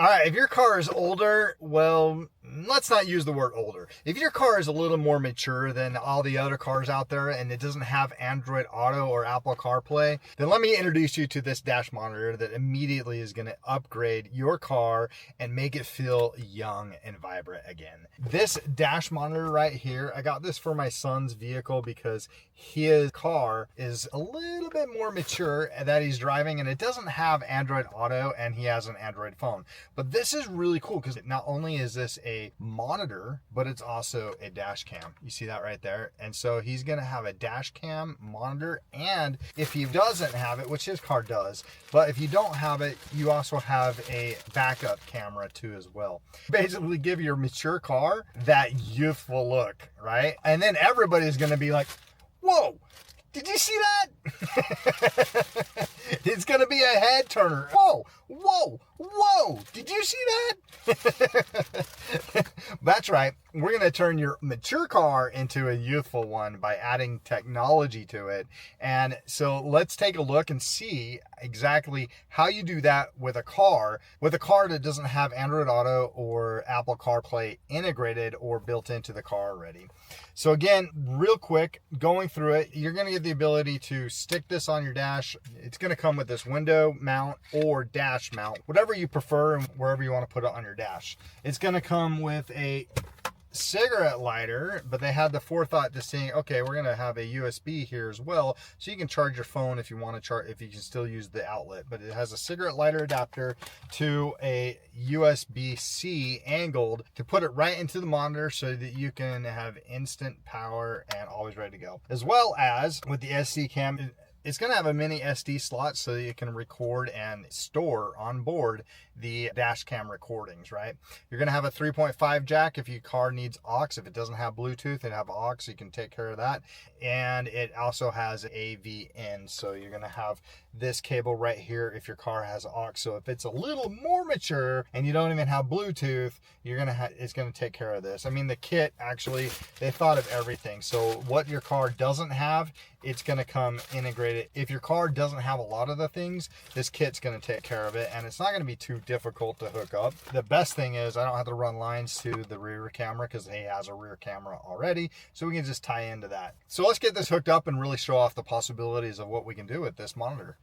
All right, if your car is older, well, let's not use the word older. If your car is a little more mature than all the other cars out there and it doesn't have Android Auto or Apple CarPlay, then let me introduce you to this dash monitor that immediately is going to upgrade your car and make it feel young and vibrant again. This dash monitor right here, I got this for my son's vehicle because his car is a little bit more mature that he's driving and it doesn't have Android Auto and he has an Android phone. But this is really cool because not only is this a monitor, but it's also a dash cam. You see that right there? And so he's going to have a dash cam monitor. And if he doesn't have it, which his car does, but if you don't have it, you also have a backup camera too as well. Basically give your mature car that youthful look, right? And then everybody's going to be like, whoa, did you see that? It's going to be a head turner. Whoa, whoa, whoa. Did you see that? That's right. We're going to turn your mature car into a youthful one by adding technology to it. And so let's take a look and see exactly how you do that with a car that doesn't have Android Auto or Apple CarPlay integrated or built into the car already. So again, real quick, going through it, you're going to get the ability to stick this on your dash. It's going to come with this window mount or dash mount, whatever you prefer and wherever you want to put it on your dash. It's going to come with a cigarette lighter, but they had the forethought to saying, okay, we're going to have a USB here as well, so you can charge your phone if you want to charge, if you can still use the outlet. But it has a cigarette lighter adapter to a USB-C angled to put it right into the monitor so that you can have instant power and always ready to go. As well as with the SD cam, it's going to have a mini SD slot so that you can record and store on board the dash cam recordings, right? You're going to have a 3.5 jack if your car needs aux. If it doesn't have Bluetooth, it have aux. You can take care of that. And it also has AV in, so you're going to have this cable right here if your car has aux. So if it's a little more mature and you don't even have Bluetooth, it's going to take care of this. I mean, the kit, actually, they thought of everything. So what your car doesn't have, it's going to come integrated. If your car doesn't have a lot of the things, this kit's going to take care of it, and it's not going to be too difficult to hook up. The best thing is I don't have to run lines to the rear camera because he has a rear camera already, so we can just tie into that. So let's get this hooked up and really show off the possibilities of what we can do with this monitor.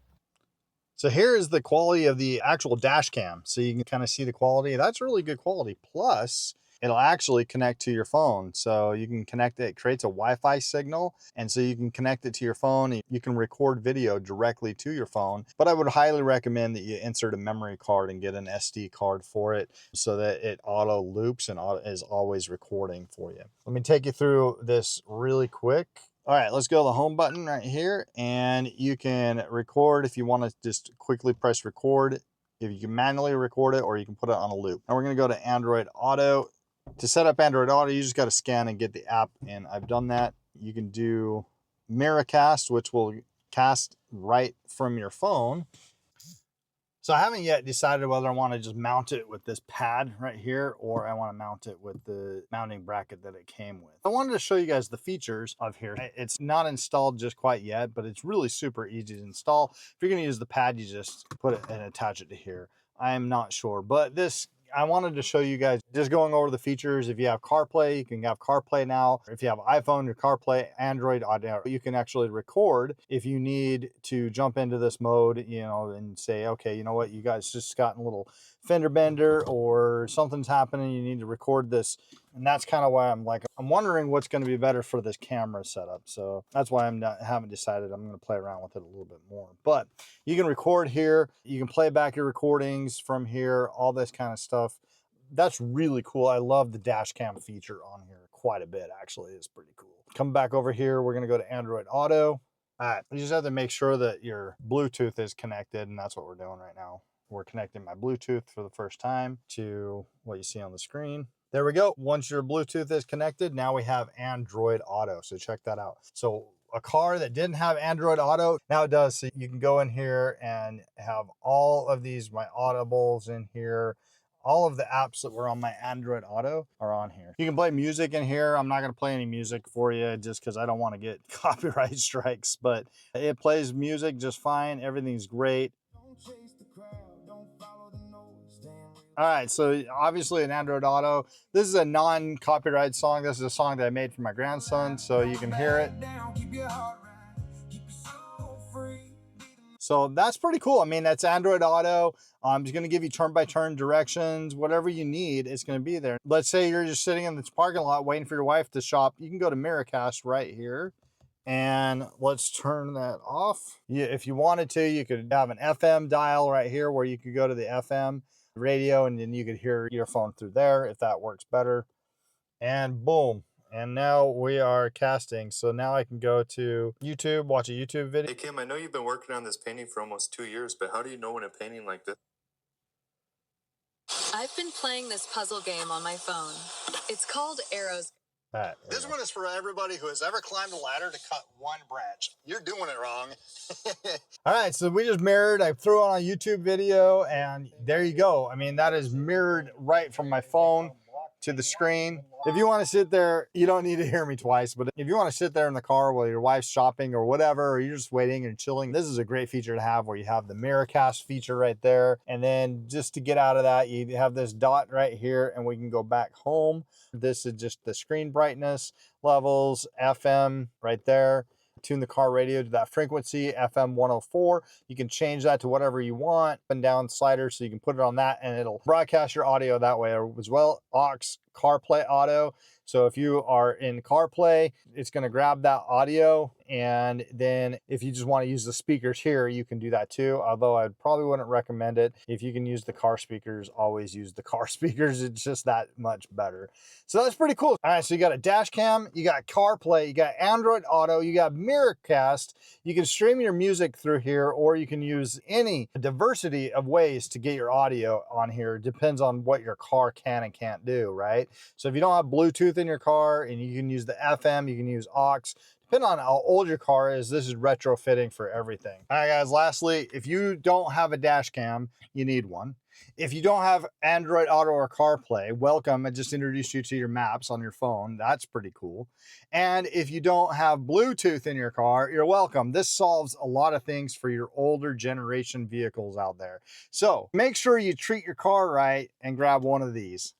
So here is the quality of the actual dash cam. So you can kind of see the quality. That's really good quality. Plus, it'll actually connect to your phone. So you can connect it creates a Wi-Fi signal. And so you can connect it to your phone. You can record video directly to your phone. But I would highly recommend that you insert a memory card and get an SD card for it so that it auto loops and is always recording for you. Let me take you through this really quick. All right, let's go to the home button right here, and you can record if you want to just quickly press record. If you can manually record it, or you can put it on a loop. Now we're going to go to Android Auto. To set up Android Auto, you just got to scan and get the app, and I've done that. You can do Miracast, which will cast right from your phone. So I haven't yet decided whether I want to just mount it with this pad right here or I want to mount it with the mounting bracket that it came with. I wanted to show you guys the features of here. It's not installed just quite yet, but it's really super easy to install. If you're going to use the pad, you just put it and attach it to here. I am not sure, but I wanted to show you guys just going over the features. If you have CarPlay, you can have CarPlay now. If you have iPhone, your CarPlay, Android Auto, you can actually record if you need to jump into this mode, and say, okay, you know what, you guys just gotten a little fender bender or something's happening, you need to record this. And that's kind of why I'm wondering what's going to be better for this camera setup. So that's why haven't decided. I'm going to play around with it a little bit more. But you can record here. You can play back your recordings from here, all this kind of stuff. That's really cool. I love the dash cam feature on here quite a bit, actually. It's pretty cool. Come back over here. We're going to go to Android Auto. All right. You just have to make sure that your Bluetooth is connected, and that's what we're doing right now. We're connecting my Bluetooth for the first time to what you see on the screen. There we go. Once your Bluetooth is connected, now we have Android Auto. So check that out. So a car that didn't have Android Auto, now it does. So you can go in here and have all of these, my Audibles in here. All of the apps that were on my Android Auto are on here. You can play music in here. I'm not going to play any music for you just because I don't want to get copyright strikes, but it plays music just fine. Everything's great. All right, so obviously an Android Auto. This is a non-copyright song. This is a song that I made for my grandson, so you can hear it. So that's pretty cool. I mean, that's Android Auto. It's going to give you turn-by-turn directions, whatever you need, it's going to be there. Let's say you're just sitting in this parking lot waiting for your wife to shop. You can go to Miracast right here. And let's turn that off. If you wanted to, you could have an FM dial right here where you could go to the FM radio and then you could hear your phone through there if that works better. And boom. And now we are casting. So now I can go to YouTube, watch a YouTube video. Hey Kim, I know you've been working on this painting for almost 2 years, but how do you know when a painting like this? I've been playing this puzzle game on my phone. It's called Arrows. This one is for everybody who has ever climbed a ladder to cut one branch. You're doing it wrong. All right, so we just mirrored. I threw on a YouTube video, and there you go. I mean, that is mirrored right from my phone to the screen. If you want to sit there, you don't need to hear me twice, but if you want to sit there in the car while your wife's shopping or whatever, or you're just waiting and chilling, this is a great feature to have where you have the Miracast feature right there. And then just to get out of that, you have this dot right here and we can go back home. This is just the screen brightness levels, FM right there. Tune the car radio to that frequency, FM 104. You can change that to whatever you want, up and down slider, so you can put it on that and it'll broadcast your audio that way as well. Aux CarPlay Auto. So if you are in CarPlay, it's going to grab that audio. And then if you just want to use the speakers here, you can do that too. Although I probably wouldn't recommend it. If you can use the car speakers, always use the car speakers. It's just that much better. So that's pretty cool. All right, so you got a dash cam, you got CarPlay, you got Android Auto, you got Miracast. You can stream your music through here, or you can use any diversity of ways to get your audio on here. It depends on what your car can and can't do, right? So if you don't have Bluetooth in your car, and you can use the FM, you can use aux. Depending on how old your car is, this is retrofitting for everything. All right, guys, lastly, if you don't have a dash cam, you need one. If you don't have Android Auto or CarPlay, welcome. I just introduced you to your maps on your phone. That's pretty cool. And if you don't have Bluetooth in your car, you're welcome. This solves a lot of things for your older generation vehicles out there. So make sure you treat your car right and grab one of these.